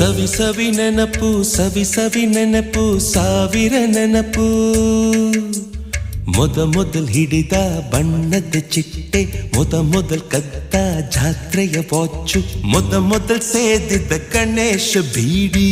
ಸವಿ ಸವಿ ನೆನಪು ಸವಿ ಸವಿ ನೆನಪು ಸಾವಿರ ನೆನಪು ಮೊದಲ್ ಹಿಡಿದ ಬಣ್ಣದ ಚಿಟ್ಟೆ ಮೊದಲ್ ಕದ್ದ ಜಾತ್ರೆಯ ವಾಚು ಮೊದಲ್ ಸೇದಿದ್ದ ಗಣೇಶ ಬೀಡಿ